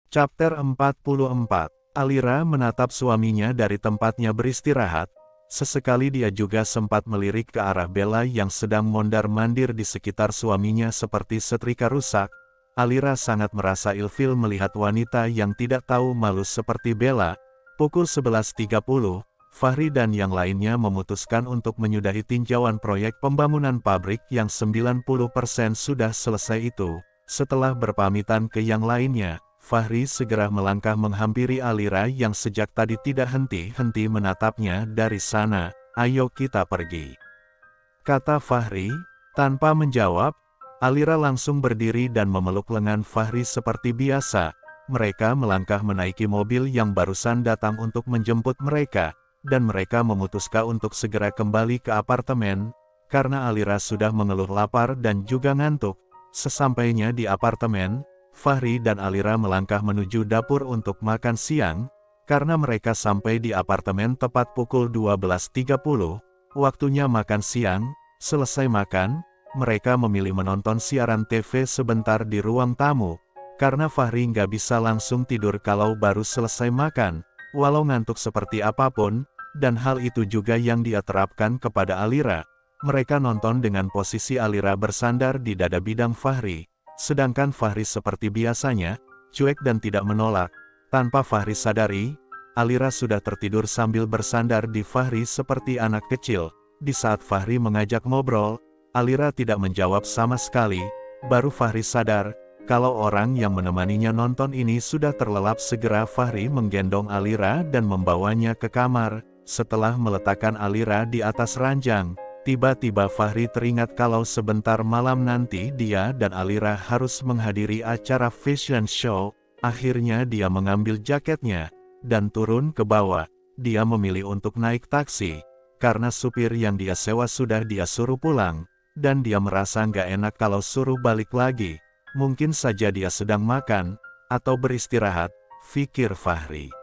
Chapter 44. Alira menatap suaminya dari tempatnya beristirahat. Sesekali dia juga sempat melirik ke arah Bella yang sedang mondar-mandir di sekitar suaminya seperti setrika rusak. Alira sangat merasa ilfil melihat wanita yang tidak tahu malu seperti Bella. Pukul 11.30, Fahri dan yang lainnya memutuskan untuk menyudahi tinjauan proyek pembangunan pabrik yang 90% sudah selesai itu. Setelah berpamitan ke yang lainnya, Fahri segera melangkah menghampiri Alira yang sejak tadi tidak henti-henti menatapnya dari sana. "Ayo kita pergi," kata Fahri. Tanpa menjawab, Alira langsung berdiri dan memeluk lengan Fahri seperti biasa. Mereka melangkah menaiki mobil yang barusan datang untuk menjemput mereka, dan mereka memutuskan untuk segera kembali ke apartemen, karena Alira sudah mengeluh lapar dan juga ngantuk. Sesampainya di apartemen, Fahri dan Alira melangkah menuju dapur untuk makan siang. Karena mereka sampai di apartemen tepat pukul 12.30, waktunya makan siang. Selesai makan, mereka memilih menonton siaran TV sebentar di ruang tamu. Karena Fahri nggak bisa langsung tidur kalau baru selesai makan, walau ngantuk seperti apapun, dan hal itu juga yang dia terapkan kepada Alira. Mereka nonton dengan posisi Alira bersandar di dada bidang Fahri. Sedangkan Fahri seperti biasanya, cuek dan tidak menolak. Tanpa Fahri sadari, Alira sudah tertidur sambil bersandar di Fahri seperti anak kecil. Di saat Fahri mengajak ngobrol, Alira tidak menjawab sama sekali. Baru Fahri sadar, kalau orang yang menemaninya nonton ini sudah terlelap. Segera Fahri menggendong Alira dan membawanya ke kamar. Setelah meletakkan Alira di atas ranjang, tiba-tiba Fahri teringat kalau sebentar malam nanti dia dan Alira harus menghadiri acara fashion show. Akhirnya dia mengambil jaketnya dan turun ke bawah. Dia memilih untuk naik taksi, karena supir yang dia sewa sudah dia suruh pulang, dan dia merasa nggak enak kalau suruh balik lagi. Mungkin saja dia sedang makan, atau beristirahat, pikir Fahri.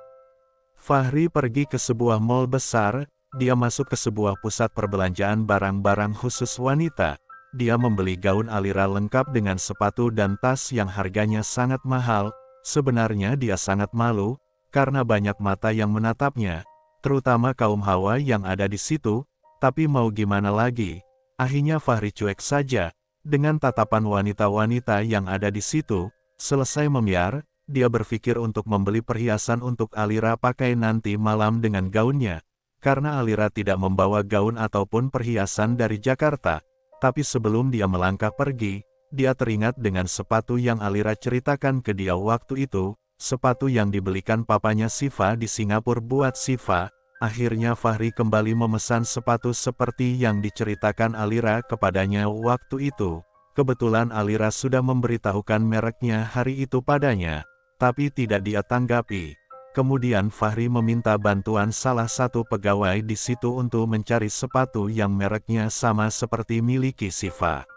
Fahri pergi ke sebuah mall besar. Dia masuk ke sebuah pusat perbelanjaan barang-barang khusus wanita. Dia membeli gaun Alira lengkap dengan sepatu dan tas yang harganya sangat mahal. Sebenarnya dia sangat malu, karena banyak mata yang menatapnya, terutama kaum hawa yang ada di situ. Tapi mau gimana lagi? Akhirnya Fahri cuek saja dengan tatapan wanita-wanita yang ada di situ. Selesai membiar, dia berpikir untuk membeli perhiasan untuk Alira pakai nanti malam dengan gaunnya. Karena Alira tidak membawa gaun ataupun perhiasan dari Jakarta. Tapi sebelum dia melangkah pergi, dia teringat dengan sepatu yang Alira ceritakan ke dia waktu itu, sepatu yang dibelikan papanya Siva di Singapura buat Siva. Akhirnya Fahri kembali memesan sepatu seperti yang diceritakan Alira kepadanya waktu itu. Kebetulan Alira sudah memberitahukan mereknya hari itu padanya, tapi tidak dia tanggapi. Kemudian Fahri meminta bantuan salah satu pegawai di situ untuk mencari sepatu yang mereknya sama seperti miliki Siva.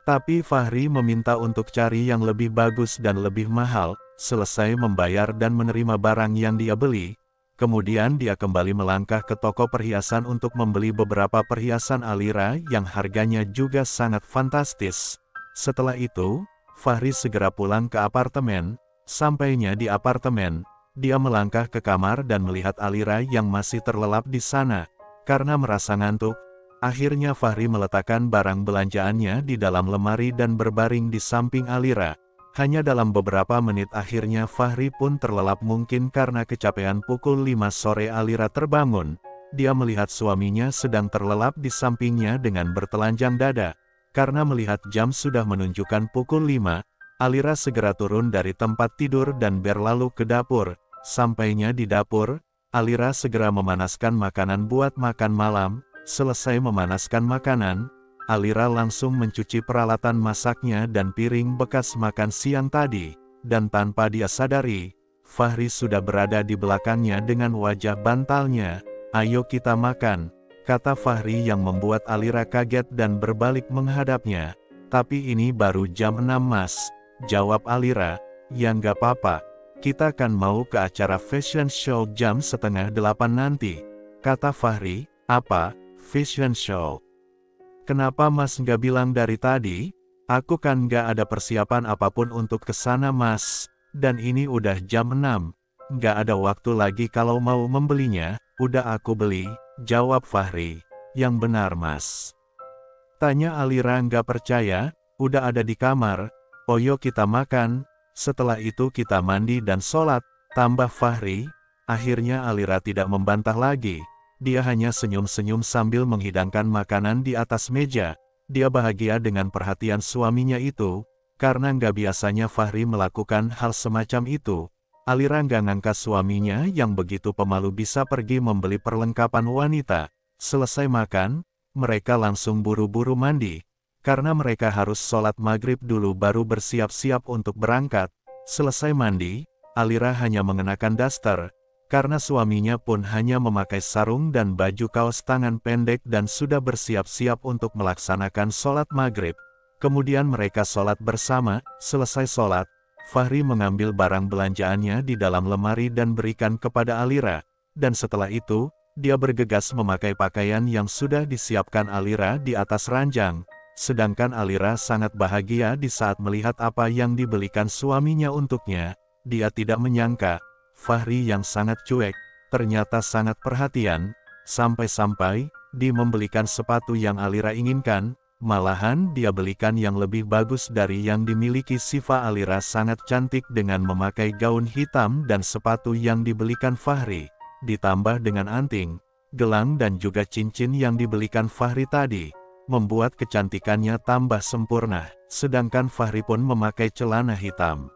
Tapi Fahri meminta untuk cari yang lebih bagus dan lebih mahal. Selesai membayar dan menerima barang yang dia beli, kemudian dia kembali melangkah ke toko perhiasan untuk membeli beberapa perhiasan Alira yang harganya juga sangat fantastis. Setelah itu, Fahri segera pulang ke apartemen. Sampainya di apartemen, dia melangkah ke kamar dan melihat Alira yang masih terlelap di sana. Karena merasa ngantuk, akhirnya Fahri meletakkan barang belanjaannya di dalam lemari dan berbaring di samping Alira. Hanya dalam beberapa menit akhirnya Fahri pun terlelap. Mungkin karena kecapean pukul 5 sore Alira terbangun. Dia melihat suaminya sedang terlelap di sampingnya dengan bertelanjang dada. Karena melihat jam sudah menunjukkan pukul 5, Alira segera turun dari tempat tidur dan berlalu ke dapur. Sampainya di dapur, Alira segera memanaskan makanan buat makan malam. Selesai memanaskan makanan, Alira langsung mencuci peralatan masaknya dan piring bekas makan siang tadi. Dan tanpa dia sadari, Fahri sudah berada di belakangnya dengan wajah bantalnya. "Ayo kita makan," kata Fahri yang membuat Alira kaget dan berbalik menghadapnya. "Tapi ini baru jam 6 mas," jawab Alira. "Ya nggak apa-apa. Kita kan mau ke acara fashion show jam 7:30 nanti," kata Fahri. "Apa? Fashion show? Kenapa mas nggak bilang dari tadi?" Aku kan nggak ada persiapan apapun untuk ke sana mas, dan ini udah jam 6. Nggak ada waktu lagi kalau mau membelinya, udah aku beli, jawab Fahri. Yang benar mas. Tanya Alira nggak percaya, udah ada di kamar, oh yuk kita makan, setelah itu kita mandi dan sholat, tambah Fahri. Akhirnya Alira tidak membantah lagi, dia hanya senyum-senyum sambil menghidangkan makanan di atas meja. Dia bahagia dengan perhatian suaminya itu, karena nggak biasanya Fahri melakukan hal semacam itu. Alira nggak ngangka suaminya yang begitu pemalu bisa pergi membeli perlengkapan wanita. Selesai makan, mereka langsung buru-buru mandi, karena mereka harus sholat maghrib dulu baru bersiap-siap untuk berangkat. Selesai mandi, Alira hanya mengenakan daster, karena suaminya pun hanya memakai sarung dan baju kaos tangan pendek dan sudah bersiap-siap untuk melaksanakan sholat maghrib. Kemudian mereka sholat bersama. Selesai sholat, Fahri mengambil barang belanjaannya di dalam lemari dan berikan kepada Alira, dan setelah itu, dia bergegas memakai pakaian yang sudah disiapkan Alira di atas ranjang. Sedangkan Alira sangat bahagia di saat melihat apa yang dibelikan suaminya untuknya. Dia tidak menyangka, Fahri yang sangat cuek, ternyata sangat perhatian, sampai-sampai, dia membelikan sepatu yang Alira inginkan, malahan dia belikan yang lebih bagus dari yang dimiliki Siva. Alira sangat cantik dengan memakai gaun hitam dan sepatu yang dibelikan Fahri, ditambah dengan anting, gelang dan juga cincin yang dibelikan Fahri tadi, membuat kecantikannya tambah sempurna, sedangkan Fahri pun memakai celana hitam,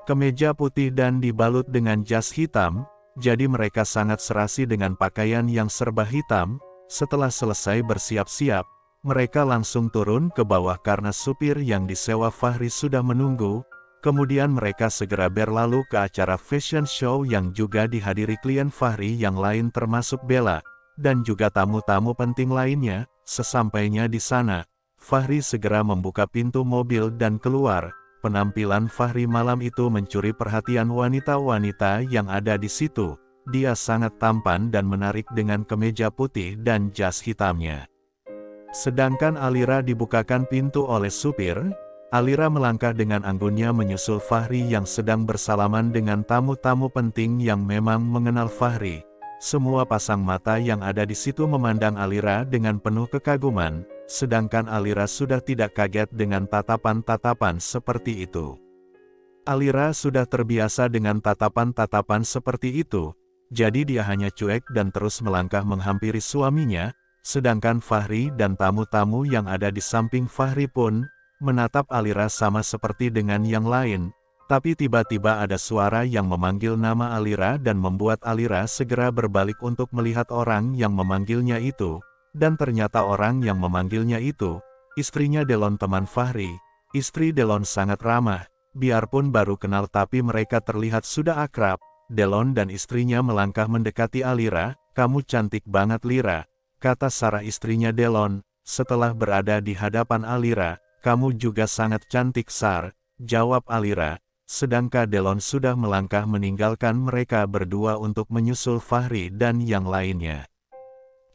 kemeja putih dan dibalut dengan jas hitam, jadi mereka sangat serasi dengan pakaian yang serba hitam. Setelah selesai bersiap-siap, mereka langsung turun ke bawah karena supir yang disewa Fahri sudah menunggu. Kemudian mereka segera berlalu ke acara fashion show yang juga dihadiri klien Fahri yang lain termasuk Bella, dan juga tamu-tamu penting lainnya. Sesampainya di sana, Fahri segera membuka pintu mobil dan keluar. Penampilan Fahri malam itu mencuri perhatian wanita-wanita yang ada di situ. Dia sangat tampan dan menarik dengan kemeja putih dan jas hitamnya. Sedangkan Alira dibukakan pintu oleh supir. Alira melangkah dengan anggunnya menyusul Fahri yang sedang bersalaman dengan tamu-tamu penting yang memang mengenal Fahri. Semua pasang mata yang ada di situ memandang Alira dengan penuh kekaguman, sedangkan Alira sudah tidak kaget dengan tatapan-tatapan seperti itu. Alira sudah terbiasa dengan tatapan-tatapan seperti itu, jadi dia hanya cuek dan terus melangkah menghampiri suaminya, sedangkan Fahri dan tamu-tamu yang ada di samping Fahri pun menatap Alira sama seperti dengan yang lain. Tapi tiba-tiba ada suara yang memanggil nama Alira dan membuat Alira segera berbalik untuk melihat orang yang memanggilnya itu. Dan ternyata orang yang memanggilnya itu, istrinya Delon teman Fahri. Istri Delon sangat ramah, biarpun baru kenal tapi mereka terlihat sudah akrab. Delon dan istrinya melangkah mendekati Alira. "Kamu cantik banget Lira," kata Sarah istrinya Delon, setelah berada di hadapan Alira. "Kamu juga sangat cantik Sar," jawab Alira. Sedangkan Delon sudah melangkah meninggalkan mereka berdua untuk menyusul Fahri dan yang lainnya.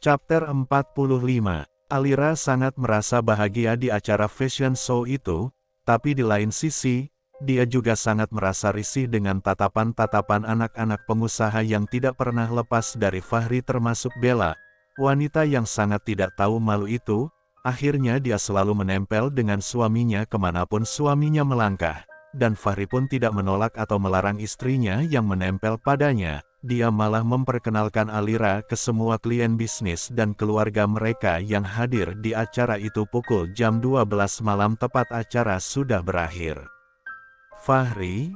Chapter 45. Alira sangat merasa bahagia di acara fashion show itu, tapi di lain sisi, dia juga sangat merasa risih dengan tatapan-tatapan anak-anak pengusaha yang tidak pernah lepas dari Fahri termasuk Bella, wanita yang sangat tidak tahu malu itu. Akhirnya dia selalu menempel dengan suaminya kemanapun suaminya melangkah. Dan Fahri pun tidak menolak atau melarang istrinya yang menempel padanya. Dia malah memperkenalkan Alira ke semua klien bisnis dan keluarga mereka yang hadir di acara itu. Pukul jam 12 malam tepat acara sudah berakhir. Fahri,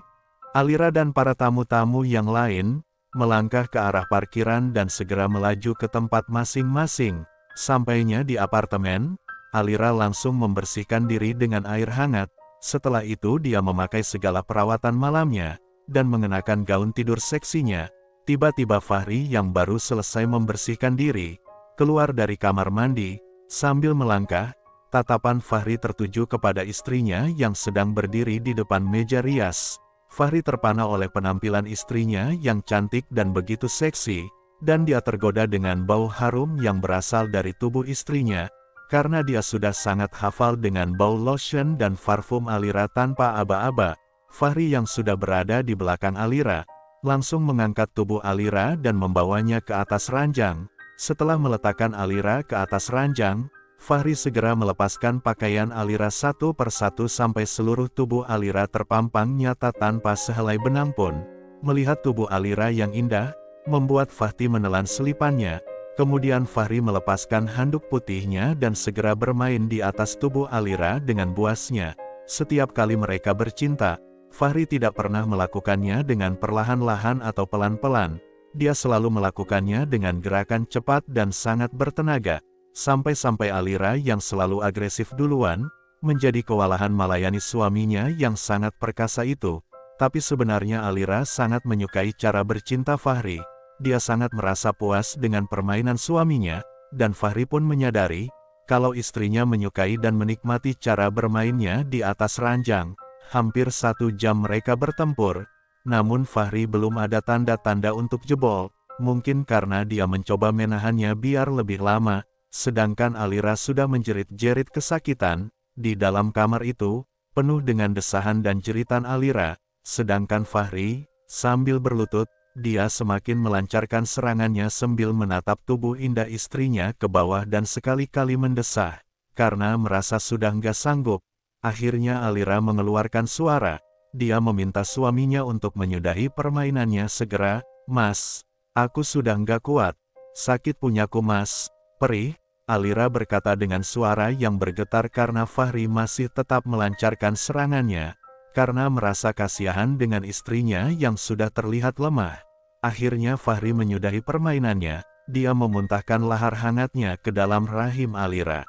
Alira dan para tamu-tamu yang lain melangkah ke arah parkiran dan segera melaju ke tempat masing-masing. Sampainya di apartemen, Alira langsung membersihkan diri dengan air hangat. Setelah itu dia memakai segala perawatan malamnya, dan mengenakan gaun tidur seksinya. Tiba-tiba Fahri yang baru selesai membersihkan diri, keluar dari kamar mandi, sambil melangkah. Tatapan Fahri tertuju kepada istrinya yang sedang berdiri di depan meja rias. Fahri terpana oleh penampilan istrinya yang cantik dan begitu seksi, dan dia tergoda dengan bau harum yang berasal dari tubuh istrinya. Karena dia sudah sangat hafal dengan bau lotion dan parfum Alira tanpa aba-aba, Fahri yang sudah berada di belakang Alira, langsung mengangkat tubuh Alira dan membawanya ke atas ranjang. Setelah meletakkan Alira ke atas ranjang, Fahri segera melepaskan pakaian Alira satu persatu sampai seluruh tubuh Alira terpampang nyata tanpa sehelai benang pun. Melihat tubuh Alira yang indah, membuat Fahri menelan selipannya. Kemudian Fahri melepaskan handuk putihnya dan segera bermain di atas tubuh Alira dengan buasnya. Setiap kali mereka bercinta, Fahri tidak pernah melakukannya dengan perlahan-lahan atau pelan-pelan. Dia selalu melakukannya dengan gerakan cepat dan sangat bertenaga. Sampai-sampai Alira yang selalu agresif duluan, menjadi kewalahan melayani suaminya yang sangat perkasa itu. Tapi sebenarnya Alira sangat menyukai cara bercinta Fahri. Dia sangat merasa puas dengan permainan suaminya, dan Fahri pun menyadari, kalau istrinya menyukai dan menikmati cara bermainnya di atas ranjang. Hampir 1 jam mereka bertempur, namun Fahri belum ada tanda-tanda untuk jebol, mungkin karena dia mencoba menahannya biar lebih lama, sedangkan Alira sudah menjerit-jerit kesakitan. Di dalam kamar itu, penuh dengan desahan dan jeritan Alira, sedangkan Fahri, sambil berlutut, dia semakin melancarkan serangannya sambil menatap tubuh indah istrinya ke bawah dan sekali-kali mendesah. Karena merasa sudah nggak sanggup, akhirnya Alira mengeluarkan suara. Dia meminta suaminya untuk menyudahi permainannya segera. "Mas, aku sudah nggak kuat. Sakit punyaku mas." "Perih," Alira berkata dengan suara yang bergetar karena Fahri masih tetap melancarkan serangannya. Karena merasa kasihan dengan istrinya yang sudah terlihat lemah. Akhirnya Fahri menyudahi permainannya, dia memuntahkan lahar hangatnya ke dalam rahim Alira.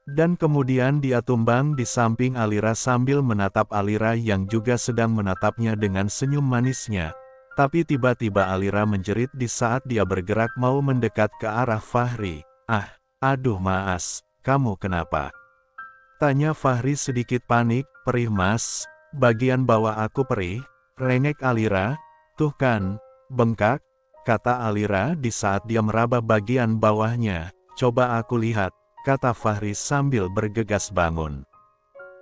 Dan kemudian dia tumbang di samping Alira sambil menatap Alira yang juga sedang menatapnya dengan senyum manisnya. Tapi tiba-tiba Alira menjerit di saat dia bergerak mau mendekat ke arah Fahri. Aduh Mas, kamu kenapa?" tanya Fahri sedikit panik. "Perih mas, bagian bawah aku perih," rengek Alira. "Tuh kan, bengkak," kata Alira di saat dia meraba bagian bawahnya. "Coba aku lihat," kata Fahri sambil bergegas bangun.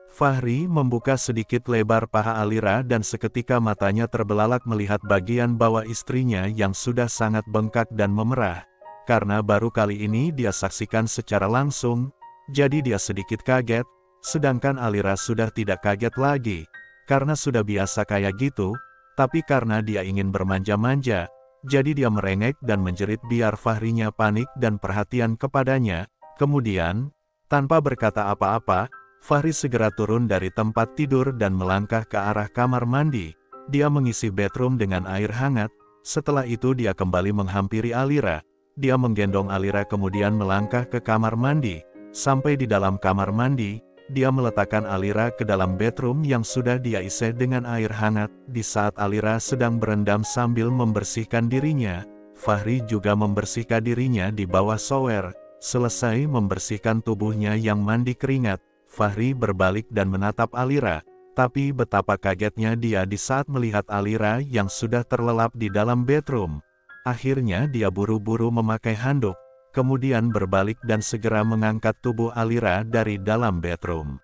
Fahri membuka sedikit lebar paha Alira dan seketika matanya terbelalak melihat bagian bawah istrinya yang sudah sangat bengkak dan memerah. Karena baru kali ini dia saksikan secara langsung, jadi dia sedikit kaget, sedangkan Alira sudah tidak kaget lagi, karena sudah biasa kayak gitu, tapi karena dia ingin bermanja-manja, jadi dia merengek dan menjerit biar Fahrinya panik dan perhatian kepadanya. Kemudian, tanpa berkata apa-apa, Fahri segera turun dari tempat tidur dan melangkah ke arah kamar mandi. Dia mengisi bedroom dengan air hangat, setelah itu dia kembali menghampiri Alira. Dia menggendong Alira kemudian melangkah ke kamar mandi. Sampai di dalam kamar mandi, dia meletakkan Alira ke dalam bedroom yang sudah dia isi dengan air hangat. Di saat Alira sedang berendam sambil membersihkan dirinya, Fahri juga membersihkan dirinya di bawah shower. Selesai membersihkan tubuhnya yang mandi keringat, Fahri berbalik dan menatap Alira. Tapi betapa kagetnya dia di saat melihat Alira yang sudah terlelap di dalam bedroom. Akhirnya dia buru-buru memakai handuk, kemudian berbalik dan segera mengangkat tubuh Alira dari dalam bedroom.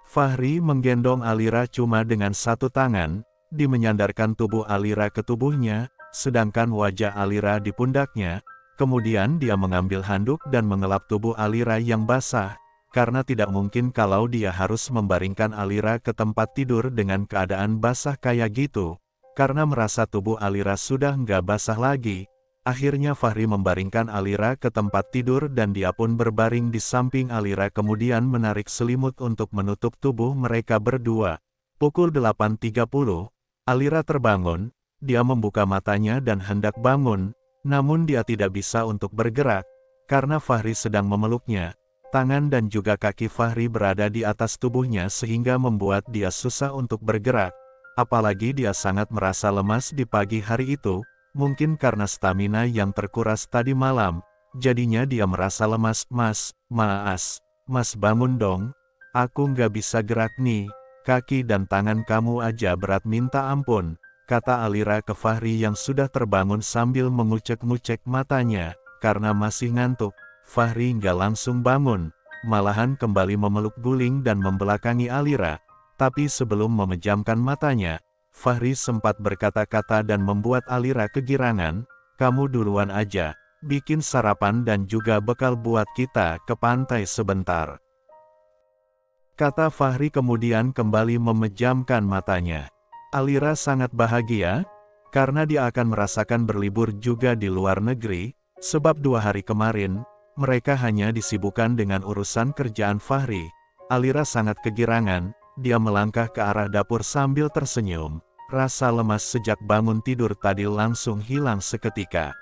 Fahri menggendong Alira cuma dengan satu tangan, dia menyandarkan tubuh Alira ke tubuhnya, sedangkan wajah Alira di pundaknya. Kemudian dia mengambil handuk dan mengelap tubuh Alira yang basah, karena tidak mungkin kalau dia harus membaringkan Alira ke tempat tidur dengan keadaan basah kayak gitu. Karena merasa tubuh Alira sudah nggak basah lagi, akhirnya Fahri membaringkan Alira ke tempat tidur dan dia pun berbaring di samping Alira kemudian menarik selimut untuk menutup tubuh mereka berdua. Pukul 8.30, Alira terbangun, dia membuka matanya dan hendak bangun, namun dia tidak bisa untuk bergerak, karena Fahri sedang memeluknya. Tangan dan juga kaki Fahri berada di atas tubuhnya sehingga membuat dia susah untuk bergerak. Apalagi dia sangat merasa lemas di pagi hari itu, mungkin karena stamina yang terkuras tadi malam, jadinya dia merasa lemas. Mas bangun dong, aku nggak bisa gerak nih, kaki dan tangan kamu aja berat minta ampun, kata Alira ke Fahri yang sudah terbangun sambil mengucek-ngucek matanya, karena masih ngantuk. Fahri nggak langsung bangun, malahan kembali memeluk guling dan membelakangi Alira. Tapi sebelum memejamkan matanya, Fahri sempat berkata-kata dan membuat Alira kegirangan, "Kamu duluan aja, bikin sarapan dan juga bekal buat kita ke pantai sebentar," kata Fahri kemudian kembali memejamkan matanya. Alira sangat bahagia, karena dia akan merasakan berlibur juga di luar negeri, sebab 2 hari kemarin, mereka hanya disibukkan dengan urusan kerjaan Fahri. Alira sangat kegirangan, dia melangkah ke arah dapur sambil tersenyum. Rasa lemas sejak bangun tidur tadi langsung hilang seketika.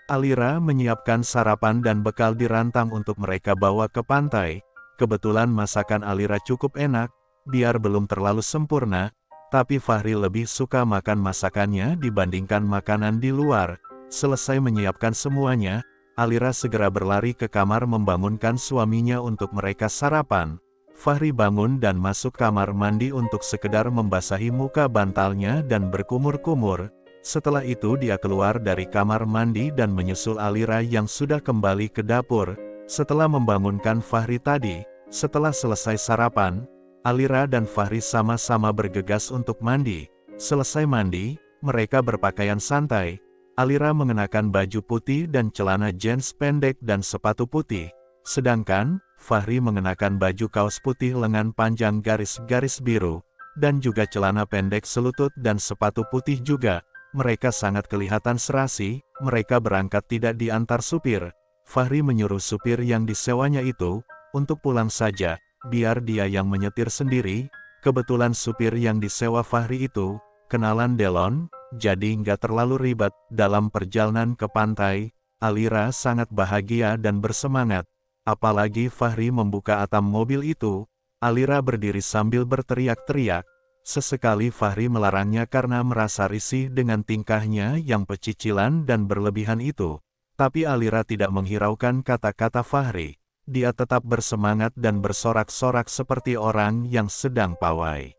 Alira menyiapkan sarapan dan bekal dirantang untuk mereka bawa ke pantai. Kebetulan masakan Alira cukup enak, biar belum terlalu sempurna, tapi Fahri lebih suka makan masakannya dibandingkan makanan di luar. Selesai menyiapkan semuanya, Alira segera berlari ke kamar membangunkan suaminya untuk mereka sarapan. Fahri bangun dan masuk kamar mandi untuk sekedar membasahi muka bantalnya dan berkumur-kumur. Setelah itu dia keluar dari kamar mandi dan menyusul Alira yang sudah kembali ke dapur. Setelah membangunkan Fahri tadi, setelah selesai sarapan, Alira dan Fahri sama-sama bergegas untuk mandi. Selesai mandi, mereka berpakaian santai. Alira mengenakan baju putih dan celana jeans pendek dan sepatu putih. Sedangkan, Fahri mengenakan baju kaos putih lengan panjang garis-garis biru, dan juga celana pendek selutut dan sepatu putih juga. Mereka sangat kelihatan serasi, mereka berangkat tidak diantar supir. Fahri menyuruh supir yang disewanya itu, untuk pulang saja, biar dia yang menyetir sendiri. Kebetulan supir yang disewa Fahri itu, kenalan Delon, jadi nggak terlalu ribet. Dalam perjalanan ke pantai, Alira sangat bahagia dan bersemangat. Apalagi Fahri membuka atap mobil itu, Alira berdiri sambil berteriak-teriak. Sesekali Fahri melarangnya karena merasa risih dengan tingkahnya yang pecicilan dan berlebihan itu. Tapi Alira tidak menghiraukan kata-kata Fahri. Dia tetap bersemangat dan bersorak-sorak seperti orang yang sedang pawai.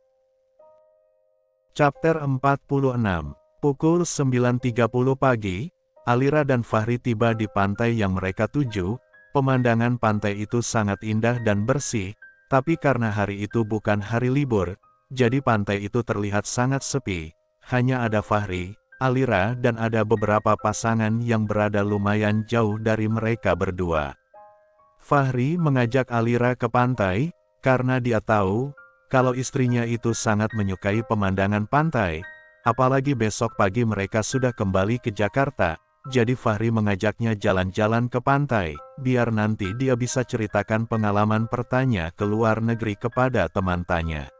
Chapter 46. Pukul 9.30 pagi, Alira dan Fahri tiba di pantai yang mereka tuju. Pemandangan pantai itu sangat indah dan bersih, tapi karena hari itu bukan hari libur, jadi pantai itu terlihat sangat sepi. Hanya ada Fahri, Alira dan ada beberapa pasangan yang berada lumayan jauh dari mereka berdua. Fahri mengajak Alira ke pantai, karena dia tahu, kalau istrinya itu sangat menyukai pemandangan pantai, apalagi besok pagi mereka sudah kembali ke Jakarta. Jadi Fahri mengajaknya jalan-jalan ke pantai, biar nanti dia bisa ceritakan pengalaman pertanya ke luar negeri kepada teman-temannya.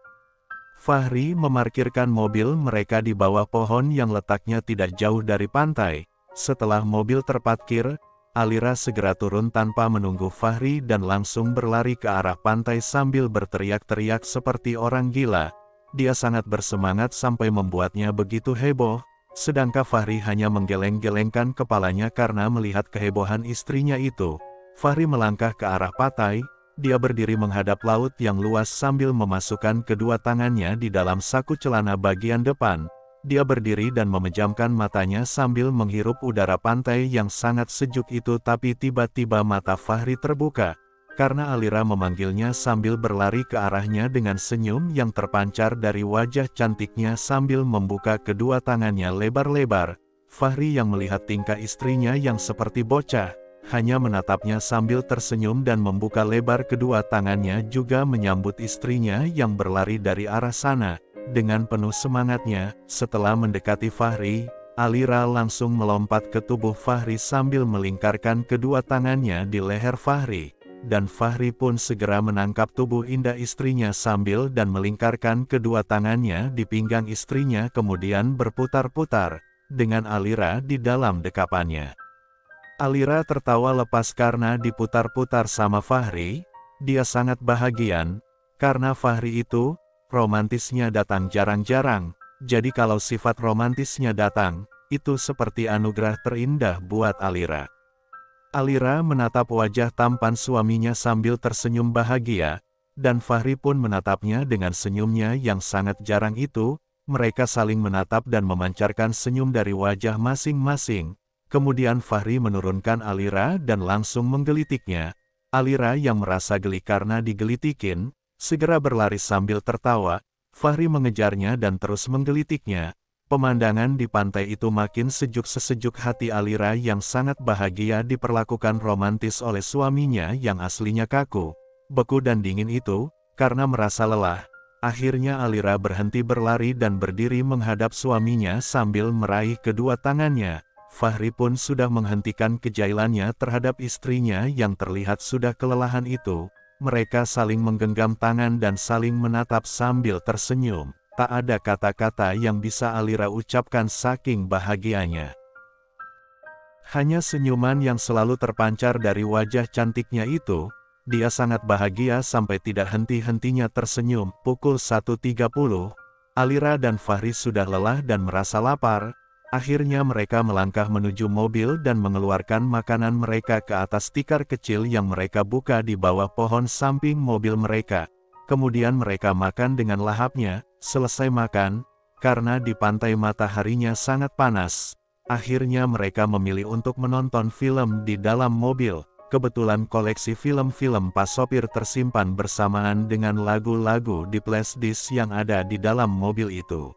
Fahri memarkirkan mobil mereka di bawah pohon yang letaknya tidak jauh dari pantai. Setelah mobil terparkir, Alira segera turun tanpa menunggu Fahri dan langsung berlari ke arah pantai sambil berteriak-teriak seperti orang gila. Dia sangat bersemangat sampai membuatnya begitu heboh. Sedangkan Fahri hanya menggeleng-gelengkan kepalanya karena melihat kehebohan istrinya itu. Fahri melangkah ke arah pantai, dia berdiri menghadap laut yang luas sambil memasukkan kedua tangannya di dalam saku celana bagian depan. Dia berdiri dan memejamkan matanya sambil menghirup udara pantai yang sangat sejuk itu, tapi tiba-tiba mata Fahri terbuka. Karena Alira memanggilnya sambil berlari ke arahnya dengan senyum yang terpancar dari wajah cantiknya sambil membuka kedua tangannya lebar-lebar. Fahri yang melihat tingkah istrinya yang seperti bocah, hanya menatapnya sambil tersenyum dan membuka lebar kedua tangannya juga menyambut istrinya yang berlari dari arah sana. Dengan penuh semangatnya, setelah mendekati Fahri, Alira langsung melompat ke tubuh Fahri sambil melingkarkan kedua tangannya di leher Fahri. Dan Fahri pun segera menangkap tubuh indah istrinya sambil dan melingkarkan kedua tangannya di pinggang istrinya kemudian berputar-putar, dengan Alira di dalam dekapannya. Alira tertawa lepas karena diputar-putar sama Fahri. Dia sangat bahagia, karena Fahri itu, romantisnya datang jarang-jarang, jadi kalau sifat romantisnya datang, itu seperti anugerah terindah buat Alira. Alira menatap wajah tampan suaminya sambil tersenyum bahagia, dan Fahri pun menatapnya dengan senyumnya yang sangat jarang itu. Mereka saling menatap dan memancarkan senyum dari wajah masing-masing. Kemudian Fahri menurunkan Alira dan langsung menggelitiknya. Alira yang merasa geli karena digelitikin, segera berlari sambil tertawa. Fahri mengejarnya dan terus menggelitiknya. Pemandangan di pantai itu makin sejuk hati Alira yang sangat bahagia diperlakukan romantis oleh suaminya yang aslinya kaku, beku dan dingin itu. Karena merasa lelah, akhirnya Alira berhenti berlari dan berdiri menghadap suaminya sambil meraih kedua tangannya. Fahri pun sudah menghentikan kejailannya terhadap istrinya yang terlihat sudah kelelahan itu. Mereka saling menggenggam tangan dan saling menatap sambil tersenyum. Tak ada kata-kata yang bisa Alira ucapkan saking bahagianya. Hanya senyuman yang selalu terpancar dari wajah cantiknya itu. Dia sangat bahagia sampai tidak henti-hentinya tersenyum. Pukul 1.30, Alira dan Fahri sudah lelah dan merasa lapar. Akhirnya mereka melangkah menuju mobil dan mengeluarkan makanan mereka ke atas tikar kecil yang mereka buka di bawah pohon samping mobil mereka. Kemudian mereka makan dengan lahapnya. Selesai makan, karena di pantai mataharinya sangat panas, akhirnya mereka memilih untuk menonton film di dalam mobil. Kebetulan koleksi film-film Pak Sopir tersimpan bersamaan dengan lagu-lagu di flashdisk yang ada di dalam mobil itu.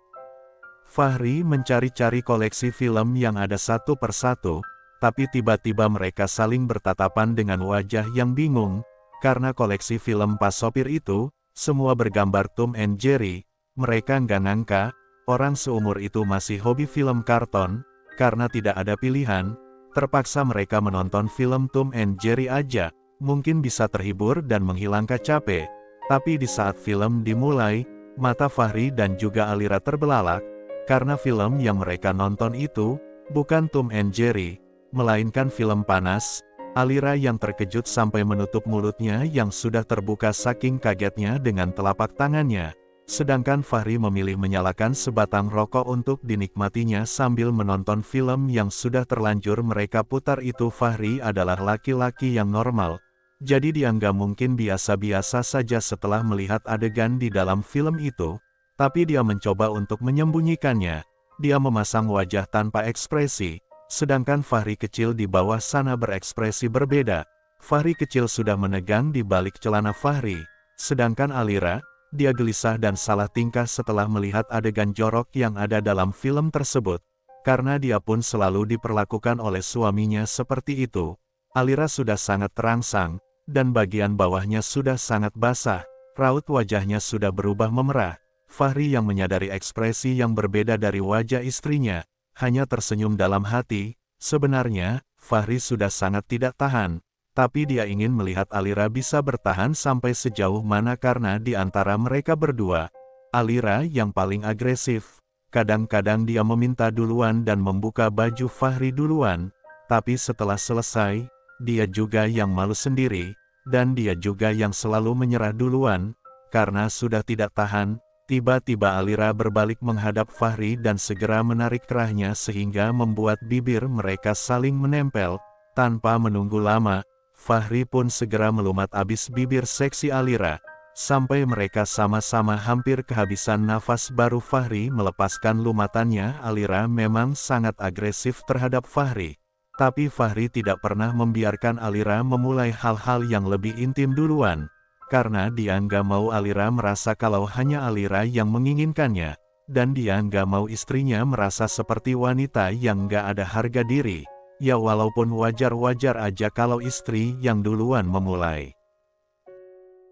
Fahri mencari-cari koleksi film yang ada satu persatu, tapi tiba-tiba mereka saling bertatapan dengan wajah yang bingung, karena koleksi film Pak Sopir itu, semua bergambar Tom and Jerry. Mereka nggak nyangka, orang seumur itu masih hobi film karton. Karena tidak ada pilihan, terpaksa mereka menonton film Tom and Jerry aja, mungkin bisa terhibur dan menghilangkan capek. Tapi di saat film dimulai, mata Fahri dan juga Alira terbelalak, karena film yang mereka nonton itu, bukan Tom and Jerry, melainkan film panas. Alira yang terkejut sampai menutup mulutnya yang sudah terbuka saking kagetnya dengan telapak tangannya. Sedangkan Fahri memilih menyalakan sebatang rokok untuk dinikmatinya sambil menonton film yang sudah terlanjur mereka putar itu. Fahri adalah laki-laki yang normal, jadi dia nggak mungkin biasa-biasa saja setelah melihat adegan di dalam film itu, tapi dia mencoba untuk menyembunyikannya. Dia memasang wajah tanpa ekspresi, sedangkan Fahri kecil di bawah sana berekspresi berbeda. Fahri kecil sudah menegang di balik celana Fahri, sedangkan Alira, dia gelisah dan salah tingkah setelah melihat adegan jorok yang ada dalam film tersebut. Karena dia pun selalu diperlakukan oleh suaminya seperti itu. Alira sudah sangat terangsang, dan bagian bawahnya sudah sangat basah. Raut wajahnya sudah berubah memerah. Fahri yang menyadari ekspresi yang berbeda dari wajah istrinya, hanya tersenyum dalam hati. Sebenarnya, Fahri sudah sangat tidak tahan. Tapi dia ingin melihat Alira bisa bertahan sampai sejauh mana karena di antara mereka berdua, Alira yang paling agresif. Kadang-kadang dia meminta duluan dan membuka baju Fahri duluan, tapi setelah selesai, dia juga yang malu sendiri, dan dia juga yang selalu menyerah duluan. Karena sudah tidak tahan, tiba-tiba Alira berbalik menghadap Fahri dan segera menarik kerahnya sehingga membuat bibir mereka saling menempel. Tanpa menunggu lama, Fahri pun segera melumat abis bibir seksi Alira, sampai mereka sama-sama hampir kehabisan nafas baru Fahri melepaskan lumatannya. Alira memang sangat agresif terhadap Fahri, tapi Fahri tidak pernah membiarkan Alira memulai hal-hal yang lebih intim duluan, karena dia nggak mau Alira merasa kalau hanya Alira yang menginginkannya, dan dia nggak mau istrinya merasa seperti wanita yang nggak ada harga diri. Ya walaupun wajar-wajar aja kalau istri yang duluan memulai.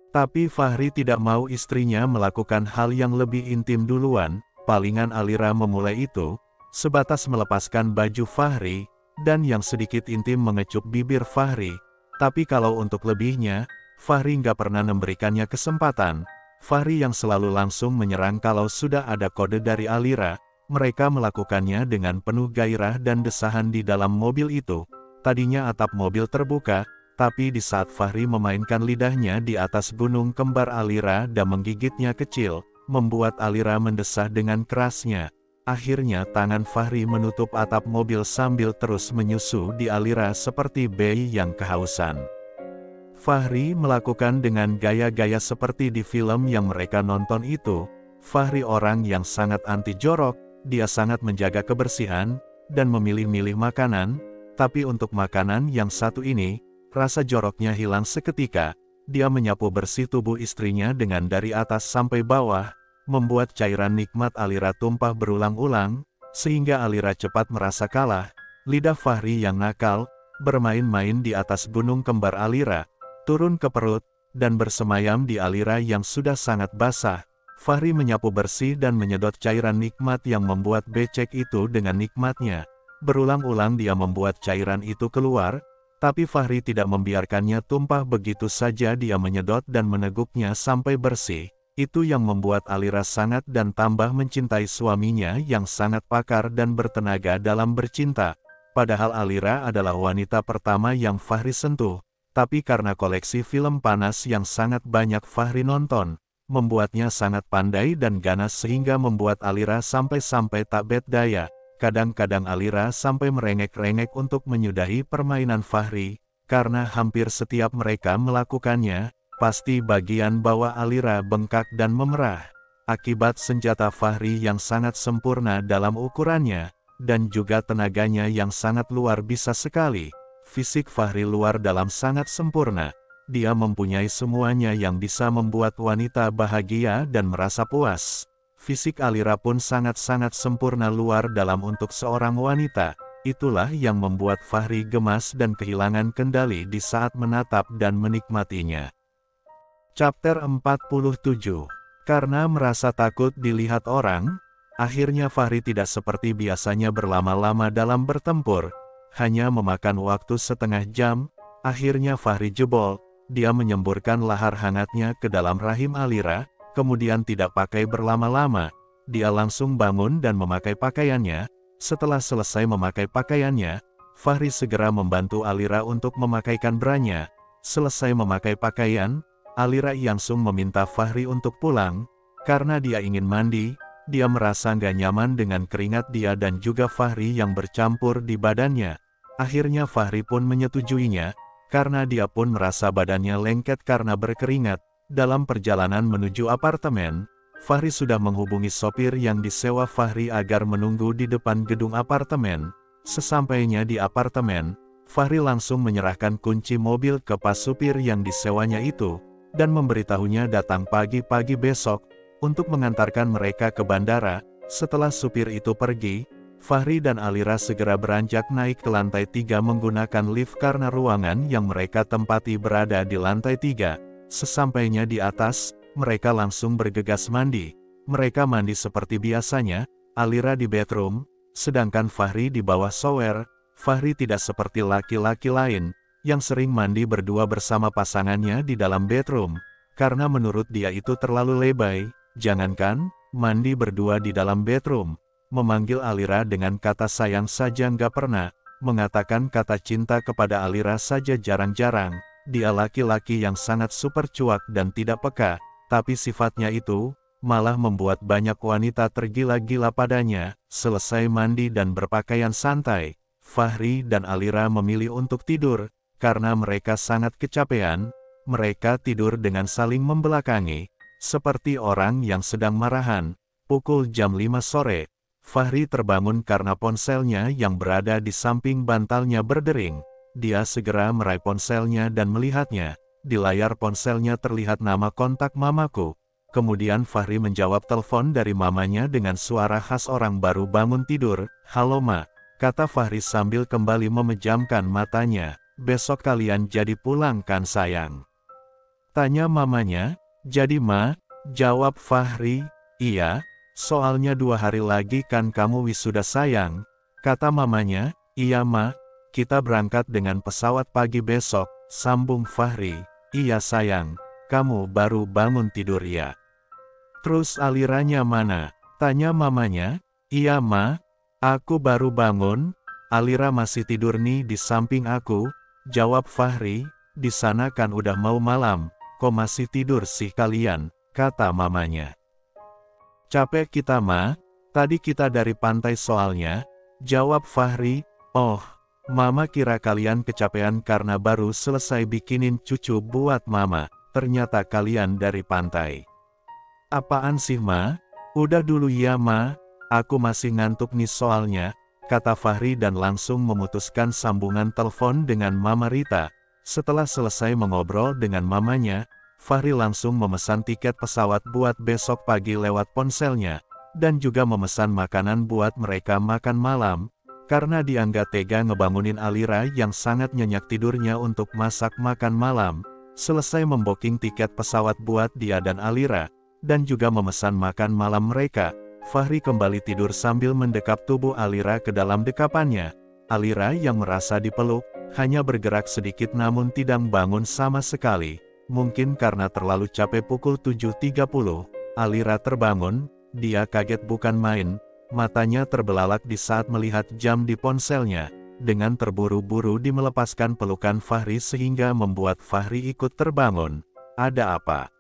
Tapi Fahri tidak mau istrinya melakukan hal yang lebih intim duluan. Palingan Alira memulai itu, sebatas melepaskan baju Fahri, dan yang sedikit intim mengecup bibir Fahri. Tapi kalau untuk lebihnya, Fahri nggak pernah memberikannya kesempatan. Fahri yang selalu langsung menyerang kalau sudah ada kode dari Alira. Mereka melakukannya dengan penuh gairah dan desahan di dalam mobil itu. Tadinya atap mobil terbuka, tapi di saat Fahri memainkan lidahnya di atas gunung kembar Alira dan menggigitnya kecil, membuat Alira mendesah dengan kerasnya. Akhirnya tangan Fahri menutup atap mobil sambil terus menyusu di Alira seperti bayi yang kehausan. Fahri melakukan dengan gaya-gaya seperti di film yang mereka nonton itu. Fahri orang yang sangat anti jorok. Dia sangat menjaga kebersihan, dan memilih-milih makanan. Tapi untuk makanan yang satu ini, rasa joroknya hilang seketika. Dia menyapu bersih tubuh istrinya dengan dari atas sampai bawah, membuat cairan nikmat Alira tumpah berulang-ulang, sehingga Alira cepat merasa kalah. Lidah Fahri yang nakal, bermain-main di atas gunung kembar Alira, turun ke perut, dan bersemayam di Alira yang sudah sangat basah. Fahri menyapu bersih dan menyedot cairan nikmat yang membuat becek itu dengan nikmatnya. Berulang-ulang dia membuat cairan itu keluar, tapi Fahri tidak membiarkannya tumpah begitu saja. Dia menyedot dan meneguknya sampai bersih. Itu yang membuat Alira sangat dan tambah mencintai suaminya yang sangat pakar dan bertenaga dalam bercinta. Padahal Alira adalah wanita pertama yang Fahri sentuh, tapi karena koleksi film panas yang sangat banyak Fahri nonton, membuatnya sangat pandai dan ganas sehingga membuat Alira sampai-sampai tak berdaya. Kadang-kadang Alira sampai merengek-rengek untuk menyudahi permainan Fahri, karena hampir setiap mereka melakukannya, pasti bagian bawah Alira bengkak dan memerah. Akibat senjata Fahri yang sangat sempurna dalam ukurannya, dan juga tenaganya yang sangat luar biasa sekali, fisik Fahri luar dalam sangat sempurna. Dia mempunyai semuanya yang bisa membuat wanita bahagia dan merasa puas. Fisik Alira pun sangat-sangat sempurna luar dalam untuk seorang wanita. Itulah yang membuat Fahri gemas dan kehilangan kendali di saat menatap dan menikmatinya. Chapter 47. Karena merasa takut dilihat orang, akhirnya Fahri tidak seperti biasanya berlama-lama dalam bertempur. Hanya memakan waktu setengah jam, akhirnya Fahri jebol. Dia menyemburkan lahar hangatnya ke dalam rahim Alira. Kemudian tidak pakai berlama-lama, dia langsung bangun dan memakai pakaiannya. Setelah selesai memakai pakaiannya, Fahri segera membantu Alira untuk memakaikan branya. Selesai memakai pakaian, Alira langsung meminta Fahri untuk pulang, karena dia ingin mandi. Dia merasa nggak nyaman dengan keringat dia dan juga Fahri yang bercampur di badannya. Akhirnya Fahri pun menyetujuinya, karena dia pun merasa badannya lengket karena berkeringat. Dalam perjalanan menuju apartemen, Fahri sudah menghubungi sopir yang disewa Fahri agar menunggu di depan gedung apartemen. Sesampainya di apartemen, Fahri langsung menyerahkan kunci mobil ke pas supir yang disewanya itu, dan memberitahunya datang pagi-pagi besok, untuk mengantarkan mereka ke bandara. Setelah supir itu pergi, Fahri dan Alira segera beranjak naik ke lantai 3 menggunakan lift karena ruangan yang mereka tempati berada di lantai 3. Sesampainya di atas, mereka langsung bergegas mandi. Mereka mandi seperti biasanya, Alira di bedroom, sedangkan Fahri di bawah shower. Fahri tidak seperti laki-laki lain, yang sering mandi berdua bersama pasangannya di dalam bedroom, karena menurut dia itu terlalu lebay. Jangankan mandi berdua di dalam bedroom, memanggil Alira dengan kata sayang saja nggak pernah, mengatakan kata cinta kepada Alira saja jarang-jarang. Dia laki-laki yang sangat super cuek dan tidak peka, tapi sifatnya itu malah membuat banyak wanita tergila-gila padanya. Selesai mandi dan berpakaian santai, Fahri dan Alira memilih untuk tidur, karena mereka sangat kecapean. Mereka tidur dengan saling membelakangi, seperti orang yang sedang marahan. Pukul jam 5 sore, Fahri terbangun karena ponselnya yang berada di samping bantalnya berdering. Dia segera meraih ponselnya dan melihatnya. Di layar ponselnya terlihat nama kontak mamaku. Kemudian Fahri menjawab telepon dari mamanya dengan suara khas orang baru bangun tidur. "Halo Ma," kata Fahri sambil kembali memejamkan matanya. "Besok kalian jadi pulang kan sayang?" tanya mamanya. "Jadi Ma," jawab Fahri. "Iya, soalnya 2 hari lagi kan kamu wisuda sayang," kata mamanya. "Iya Ma, kita berangkat dengan pesawat pagi besok," sambung Fahri. "Iya sayang, kamu baru bangun tidur ya? Terus Aliranya mana?" tanya mamanya. "Iya Ma, aku baru bangun, Alira masih tidur nih di samping aku," jawab Fahri. "Di sana kan udah mau malam, kok masih tidur sih kalian?" kata mamanya. "Capek kita Ma, tadi kita dari pantai soalnya," jawab Fahri. "Oh, Mama kira kalian kecapean karena baru selesai bikinin cucu buat Mama, ternyata kalian dari pantai." "Apaan sih Ma? Udah dulu ya Ma, aku masih ngantuk nih soalnya," kata Fahri dan langsung memutuskan sambungan telepon dengan Mama Rita. Setelah selesai mengobrol dengan mamanya, Fahri langsung memesan tiket pesawat buat besok pagi lewat ponselnya, dan juga memesan makanan buat mereka makan malam, karena dia nggak tega ngebangunin Alira yang sangat nyenyak tidurnya untuk masak makan malam. Selesai memboking tiket pesawat buat dia dan Alira, dan juga memesan makan malam mereka, Fahri kembali tidur sambil mendekap tubuh Alira ke dalam dekapannya. Alira yang merasa dipeluk, hanya bergerak sedikit namun tidak bangun sama sekali. Mungkin karena terlalu capek. Pukul 7.30, Alira terbangun, dia kaget bukan main, matanya terbelalak di saat melihat jam di ponselnya. Dengan terburu-buru dia melepaskan pelukan Fahri sehingga membuat Fahri ikut terbangun. "Ada apa?"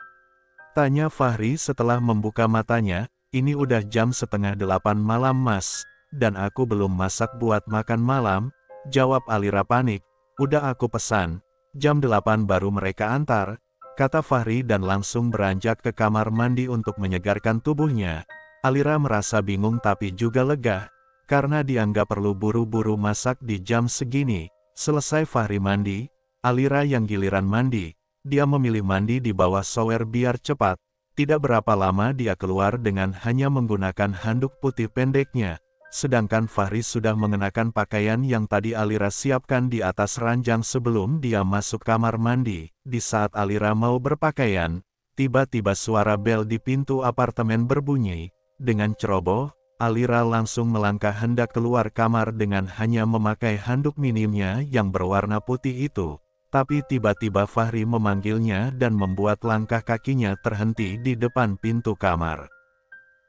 tanya Fahri setelah membuka matanya. "Ini udah jam setengah 8 malam mas, dan aku belum masak buat makan malam," jawab Alira panik. "Udah aku pesan, jam 8 baru mereka antar," kata Fahri dan langsung beranjak ke kamar mandi untuk menyegarkan tubuhnya. Alira merasa bingung tapi juga lega, karena dia nggak perlu buru-buru masak di jam segini. Selesai Fahri mandi, Alira yang giliran mandi. Dia memilih mandi di bawah shower biar cepat. Tidak berapa lama dia keluar dengan hanya menggunakan handuk putih pendeknya. Sedangkan Fahri sudah mengenakan pakaian yang tadi Alira siapkan di atas ranjang sebelum dia masuk kamar mandi. Di saat Alira mau berpakaian, tiba-tiba suara bel di pintu apartemen berbunyi. Dengan ceroboh, Alira langsung melangkah hendak keluar kamar dengan hanya memakai handuk minimnya yang berwarna putih itu. Tapi tiba-tiba Fahri memanggilnya dan membuat langkah kakinya terhenti di depan pintu kamar.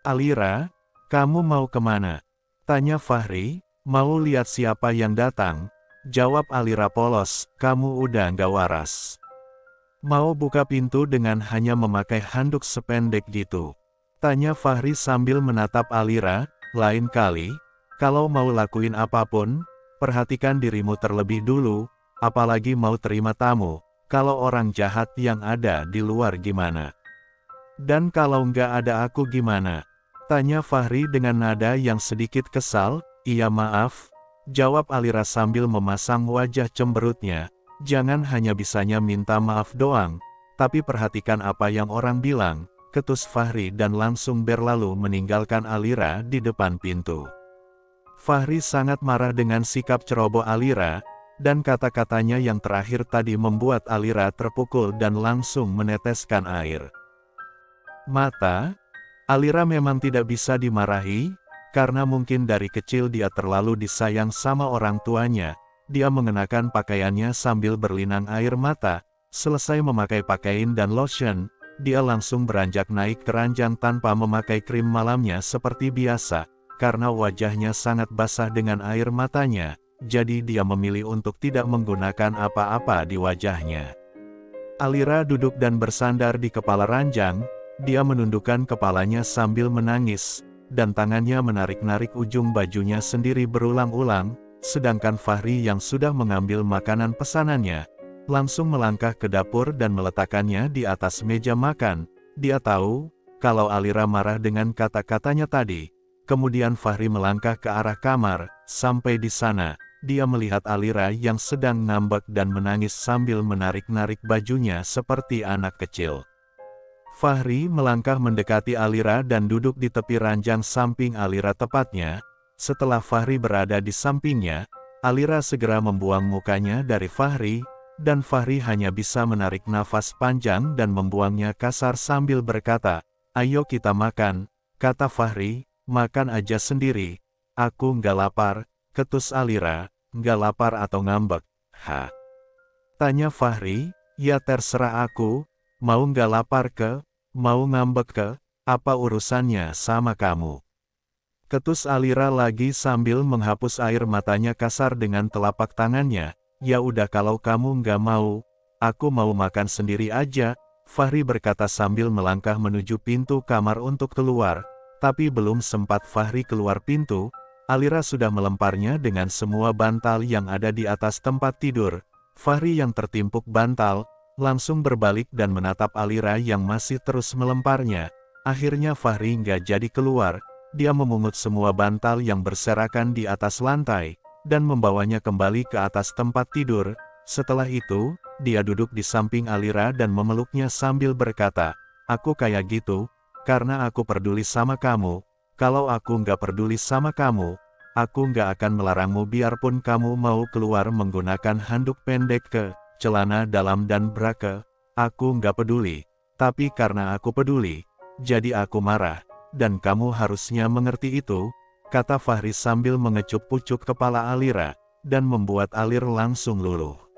"Alira, kamu mau kemana?" tanya Fahri. "Mau lihat siapa yang datang," jawab Alira polos. "Kamu udah nggak waras. Mau buka pintu dengan hanya memakai handuk sependek gitu?" tanya Fahri sambil menatap Alira. "Lain kali, kalau mau lakuin apapun, perhatikan dirimu terlebih dulu. Apalagi mau terima tamu, kalau orang jahat yang ada di luar gimana? Dan kalau nggak ada aku gimana?" tanya Fahri dengan nada yang sedikit kesal. "Iya maaf," jawab Alira sambil memasang wajah cemberutnya. "Jangan hanya bisanya minta maaf doang, tapi perhatikan apa yang orang bilang," ketus Fahri dan langsung berlalu meninggalkan Alira di depan pintu. Fahri sangat marah dengan sikap ceroboh Alira, dan kata-katanya yang terakhir tadi membuat Alira terpukul dan langsung meneteskan air mata. Alira memang tidak bisa dimarahi, karena mungkin dari kecil dia terlalu disayang sama orang tuanya. Dia mengenakan pakaiannya sambil berlinang air mata. Selesai memakai pakaian dan lotion, dia langsung beranjak naik ke ranjang tanpa memakai krim malamnya seperti biasa, karena wajahnya sangat basah dengan air matanya. Jadi dia memilih untuk tidak menggunakan apa-apa di wajahnya. Alira duduk dan bersandar di kepala ranjang. Dia menundukkan kepalanya sambil menangis, dan tangannya menarik-narik ujung bajunya sendiri berulang-ulang. Sedangkan Fahri yang sudah mengambil makanan pesanannya, langsung melangkah ke dapur dan meletakkannya di atas meja makan. Dia tahu kalau Alira marah dengan kata-katanya tadi. Kemudian Fahri melangkah ke arah kamar. Sampai di sana, dia melihat Alira yang sedang ngambek dan menangis sambil menarik-narik bajunya seperti anak kecil. Fahri melangkah mendekati Alira dan duduk di tepi ranjang samping Alira tepatnya. Setelah Fahri berada di sampingnya, Alira segera membuang mukanya dari Fahri, dan Fahri hanya bisa menarik nafas panjang dan membuangnya kasar sambil berkata, "Ayo kita makan," kata Fahri. "Makan aja sendiri. Aku nggak lapar," ketus Alira. "Nggak lapar atau ngambek, ha?" tanya Fahri. "Ya terserah aku, mau nggak lapar ke, mau ngambek ke, apa urusannya sama kamu?" ketus Alira lagi sambil menghapus air matanya kasar dengan telapak tangannya. "Ya udah kalau kamu nggak mau, aku mau makan sendiri aja," Fahri berkata sambil melangkah menuju pintu kamar untuk keluar. Tapi belum sempat Fahri keluar pintu, Alira sudah melemparnya dengan semua bantal yang ada di atas tempat tidur. Fahri yang tertimpuk bantal, langsung berbalik dan menatap Alira yang masih terus melemparnya. Akhirnya Fahri nggak jadi keluar, Dia memungut semua bantal yang berserakan di atas lantai, dan membawanya kembali ke atas tempat tidur. Setelah itu, dia duduk di samping Alira dan memeluknya sambil berkata, "Aku kayak gitu, karena aku peduli sama kamu. Kalau aku nggak peduli sama kamu, aku nggak akan melarangmu biarpun kamu mau keluar menggunakan handuk pendek ke celana dalam dan bra ke. Aku nggak peduli. Tapi karena aku peduli, jadi aku marah. Dan kamu harusnya mengerti itu," kata Fahri sambil mengecup pucuk kepala Alira, dan membuat Alir langsung luluh.